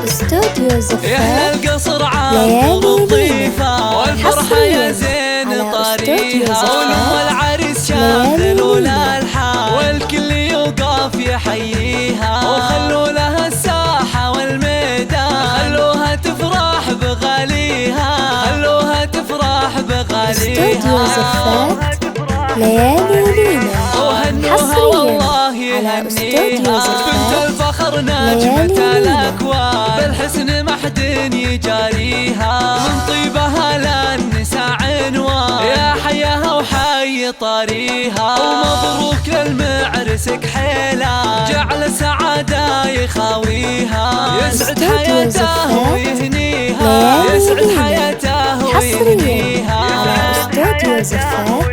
استوديو زفاف. يحلى القصر عامر الضيفة والفرحة يا زين طاريها، ولو العريس شاغل والالحان والكل يوقف يحييها، وخلوا لها الساحة والميدان خلوها تفرح بغاليها، خلوها تفرح بغاليها. استوديو زفاف ليالي لينا حصريا على استوديو زفاف. بنت الفخر نجمة الأكوان بالحسن ما حد يجاريها، من طيبها للنساء عنوان يا حياها وحي طاريها، ومبروك للمعرس كحيلة جعل سعادة يخاويها، يسعد حياته ويهنيها، يسعد حياته ويهنيها. استوديو زفاف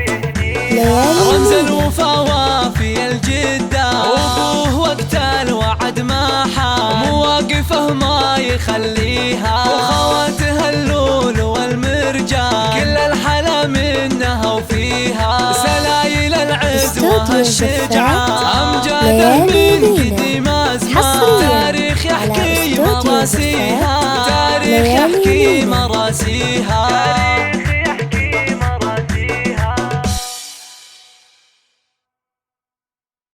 رمز الوفا وافي الجدة، وابوه وقت الوعد ما حام مواقفه ما يخليها، وخواتها اللول والمرجان كل الحلا منها وفيها، سلايل العز والشجعان امجاده من قديم ازمان، تاريخ يحكي مراسيها، تاريخ يحكي مراسيها.